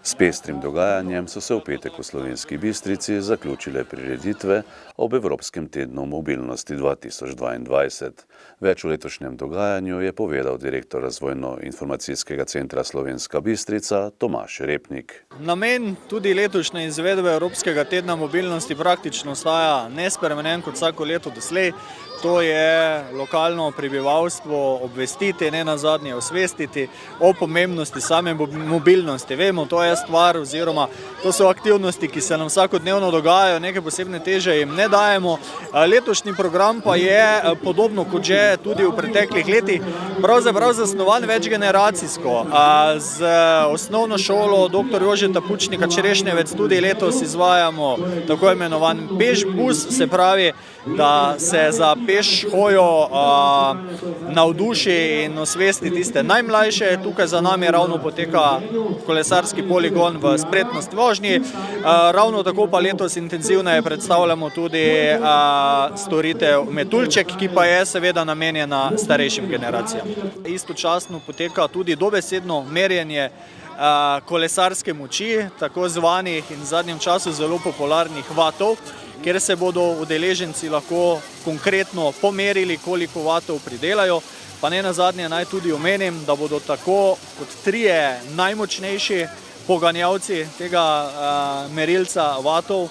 S pestrim dogajanjem so se v petek v Slovenski Bistrici zaključile prireditve ob Evropskem tednu mobilnosti 2022. Več o letošnjem dogajanju je povedal direktor Razvojno-informacijskega centra Slovenska Bistrica Tomaž Repnik. Namen tudi letošnje izvedbe Evropskega tedna mobilnosti praktično ostaja nespremenjen kot vsako leto doslej. To je lokalno prebivalstvo obvestiti, ne nazadnje osvestiti o pomembnosti same mobilnosti. Vemo, to je stvar oziroma to so aktivnosti, ki se nam vsakodnevno dogajajo, neke posebne teže jim ne dajemo. Letošnji program pa je podobno kot že tudi v preteklih letih, pravzaprav zasnovan večgeneracijsko. Z osnovno šolo dr. Jožeta Pučnika Čerešnjevec tudi letos izvajamo tako imenovan peš bus, se pravi, da se za peš hojo navduši in osvesti tiste najmlajše. Tukaj za nami ravno poteka kolesarski poligon v spretnosti vožnji. Ravno tako pa letos intenzivneje predstavljamo tudi storitev Metuljček, ki pa je seveda namenjena starejšim generacijam. Istočasno poteka tudi dobesedno merjenje kolesarske moči, tako zvanih in v zadnjem času zelo popularnih vatov, kjer se bodo udeleženci lahko konkretno pomerili, koliko vatov pridelajo. Pa ne nazadnje naj tudi omenim, da bodo tako kot trije najmočnejši poganjavci tega merilca vatov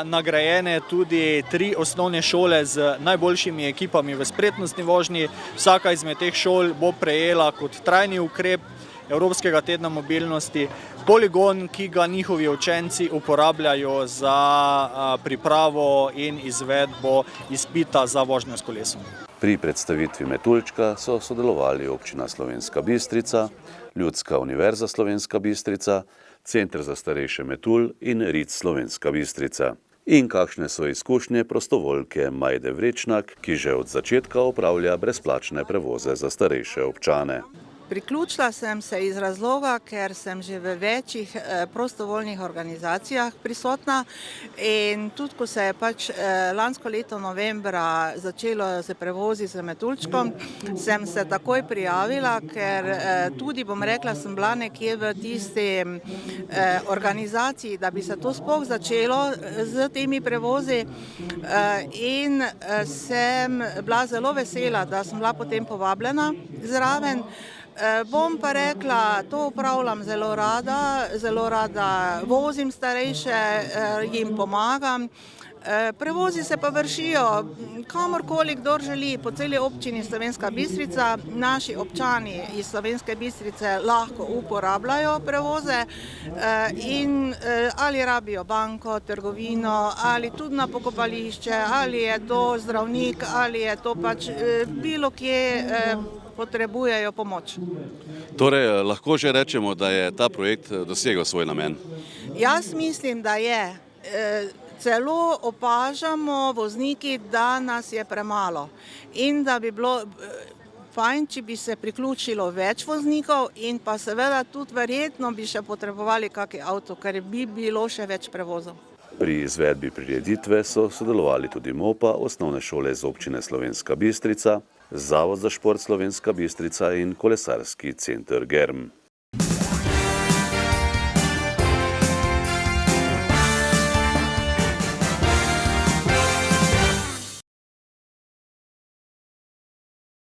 nagrajene tudi 3 osnovne šole z najboljšimi ekipami v spretnostni vožnji. Vsaka izmed teh šol bo prejela kot trajni ukrep Evropskega tedna mobilnosti poligon, ki ga njihovi učenci uporabljajo za pripravo in izvedbo izpita za vožnjo s kolesom. Pri predstavitvi Metuljčka so sodelovali Občina Slovenska Bistrica, Ljudska univerza Slovenska Bistrica, Center za starejše Metulj in RIC Slovenska Bistrica. In kakšne so izkušnje prostovoljke Majde Vrečnak, ki že od začetka opravlja brezplačne prevoze za starejše občane. Priključila sem se iz razloga, ker sem že v večjih prostovoljnih organizacijah prisotna in tudi, ko se je lansko leto novembra začelo se prevozi z Metuljčkom, sem se takoj prijavila, ker tudi, bom rekla, sem bila nekje v tisti organizaciji, da bi se to sploh začelo z temi prevozi in sem bila zelo vesela, da sem bila potem povabljena zraven. Bom pa rekla, to upravljam zelo rada vozim starejše, jim pomagam. Prevozi se pa vršijo kamorkoli, kdor želi, po celi občini Slovenska Bistrica. Naši občani iz Slovenske Bistrice lahko uporabljajo prevoze in ali rabijo banko, trgovino, ali tudi na pokopališče, ali je to zdravnik, ali je to bilo kje potrebujejo pomoč. Torej, lahko že rečemo, da je ta projekt dosegel svoj namen? Jaz mislim, da je. Celo opažamo vozniki, da nas je premalo in da bi bilo fajn, če bi se priključilo več voznikov in pa seveda tudi verjetno bi še potrebovali kakšen avto, ker bi bilo še več prevozov. Pri izvedbi prireditve so sodelovali tudi MOPA, osnovne šole z občine Slovenska Bistrica, Zavod za šport Slovenska Bistrica in kolesarski center Germ.